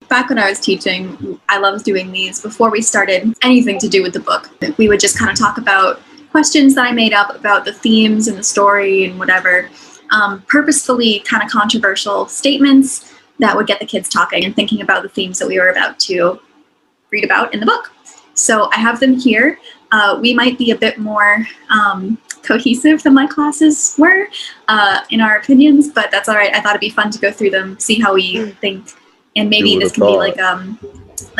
back when I was teaching, I loved doing these before we started anything to do with the book. We would just kind of talk about questions that I made up about the themes and the story and whatever, purposefully kind of controversial statements that would get the kids talking and thinking about the themes that we were about to read about in the book. So I have them here. We might be a bit more cohesive than my classes were in our opinions, but that's all right. I thought it'd be fun to go through them, see how we think, and maybe this can be like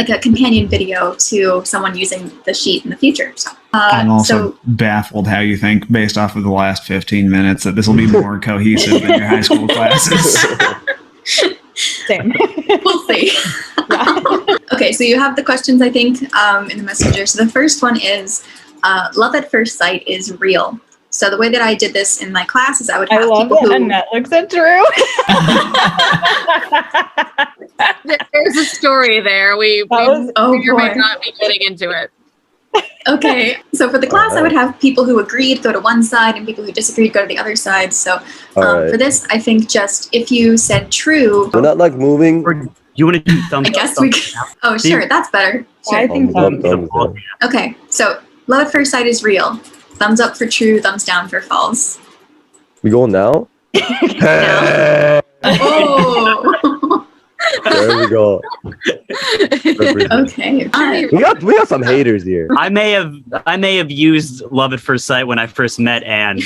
a companion video to someone using the sheet in the future. So, I'm also baffled how you think, based off of the last 15 minutes, that this will be more cohesive than your high school classes. Same. We'll see. Yeah. Okay, so you have the questions, I think, in the messenger. So the first one is, love at first sight is real. So the way that I did this in my class is I would have people who... Annette looks at Drew. There's a story there. We may or may not be getting into it. Okay, so for the class, I would have people who agreed go to one side and people who disagreed go to the other side. So for this, I think just if you said true... We're not like moving... You want to do thumbs up? I guess we could... Oh, sure, that's better. Sure. I think thumbs up. Okay, so love at first sight is real. Thumbs up for true, thumbs down for false. We going now? Oh! There we go. Okay. We got some haters here. I may have used love at first sight when I first met Anne,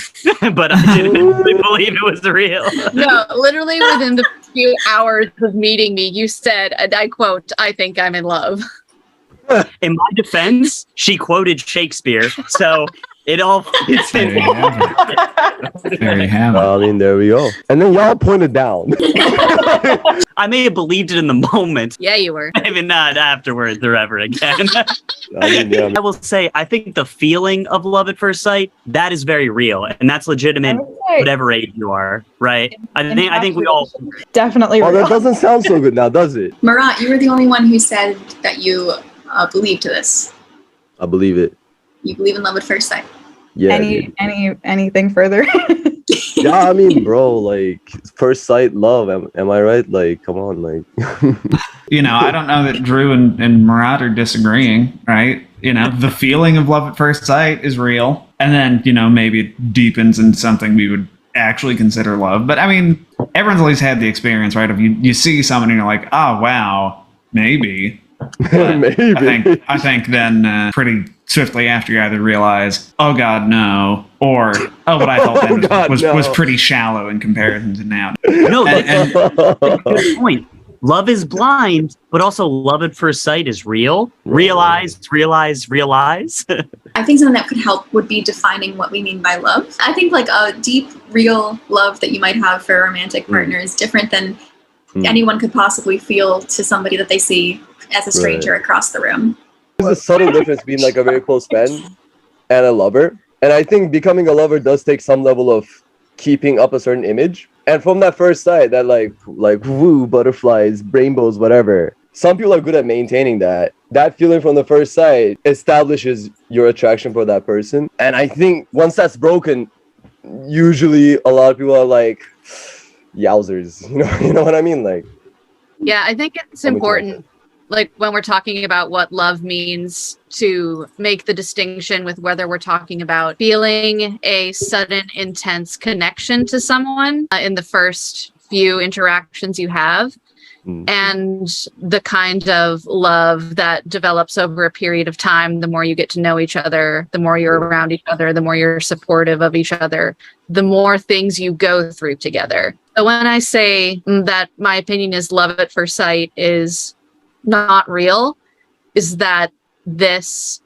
but I didn't really believe it was real. No, literally within the few hours of meeting me, you said, and I quote, "I think I'm in love." In my defense, she quoted Shakespeare, so it all fits. There you have it. I mean, there we go. And then y'all pointed down. I may have believed it in the moment. Yeah, you were. Maybe not afterwards or ever again. Yeah. I will say, I think the feeling of love at first sight, that is very real, and that's legitimate, whatever age you are, right? I think we all definitely. Oh, that doesn't sound so good now, does it? Marat, you were the only one who said that you believe to this. I believe it. You believe in love at first sight. Yeah. Anything further? Yeah, I mean, bro, like first sight love. Am I right? Like, come on, like. I don't know that Drew and Marat are disagreeing, right? The feeling of love at first sight is real, and then maybe it deepens into something we would actually consider love. But I mean, everyone's always had the experience, right? Of you see someone and you're like, oh wow, maybe. Maybe. I think then pretty swiftly after you either realize, oh God, no, or what I thought then was pretty shallow in comparison to now. No, good point. Love is blind, but also love at first sight is real. Realize. I think something that could help would be defining what we mean by love. I think like a deep, real love that you might have for a romantic partner is different than anyone could possibly feel to somebody that they see as a stranger across the room. There's a subtle difference between like a very close friend and a lover. And I think becoming a lover does take some level of keeping up a certain image. And from that first sight, that like woo, butterflies, rainbows, whatever. Some people are good at maintaining that. That feeling from the first sight establishes your attraction for that person. And I think once that's broken, usually a lot of people are like, yowzers. You know what I mean? Like, yeah, I think it's important, like when we're talking about what love means, to make the distinction with whether we're talking about feeling a sudden intense connection to someone in the first few interactions you have, and the kind of love that develops over a period of time. The more you get to know each other, the more you're around each other, the more you're supportive of each other, the more things you go through together. So when I say that my opinion is love at first sight is not real, is that this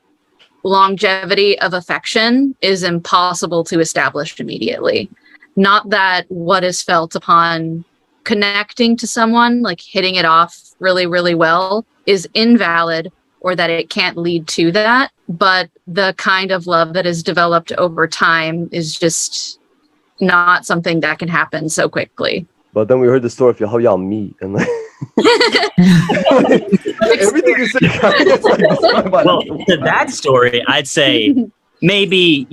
longevity of affection is impossible to establish immediately. Not that what is felt upon connecting to someone, like hitting it off really, really well, is invalid or that it can't lead to that. But the kind of love that is developed over time is just not something that can happen so quickly. But then we heard the story of how y'all meet and like everything you said. Well, to that story, I'd say maybe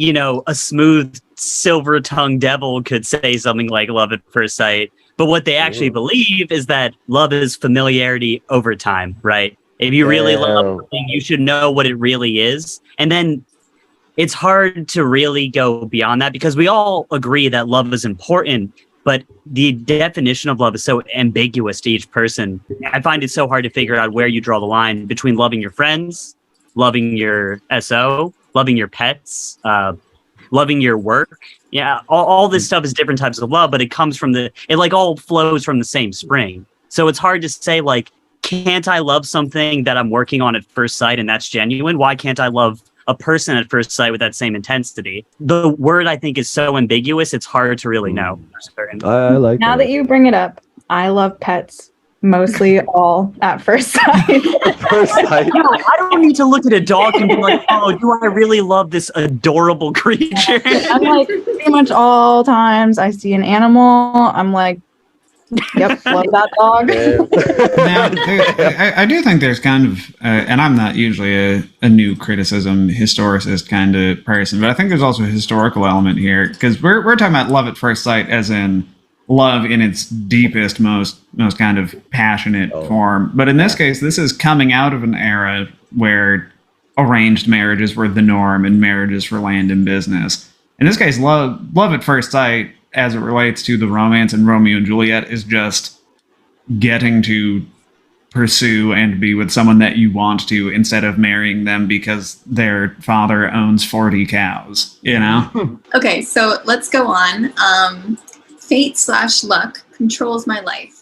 a smooth silver-tongued devil could say something like love at first sight, But what they actually believe is that love is familiarity over time, right? If you really love something, you should know what it really is. And then it's hard to really go beyond that because we all agree that love is important, but the definition of love is so ambiguous to each person. I find it so hard to figure out where you draw the line between loving your friends, loving your SO, loving your pets, loving your work. Yeah, all this stuff is different types of love, but it comes from it like all flows from the same spring. So it's hard to say like, can't I love something that I'm working on at first sight and that's genuine? Why can't I love a person at first sight with that same intensity? The word, I think, is so ambiguous, it's hard to really know. I like Now that you bring it up, I love pets. Mostly all at first sight. First sight. No, I don't need to look at a dog and be like, oh, do I really love this adorable creature? I'm like, pretty much all times I see an animal, I'm like, yep, love that dog. Now, I do think there's kind of, and I'm not usually a new criticism, historicist kind of person, but I think there's also a historical element here, because we're talking about love at first sight as in love in its deepest, most kind of passionate form. But in this case, this is coming out of an era where arranged marriages were the norm and marriages for land and business. In this case, love at first sight, as it relates to the romance in Romeo and Juliet, is just getting to pursue and be with someone that you want to instead of marrying them because their father owns 40 cows, you know? Okay, so let's go on. Fate/luck controls my life.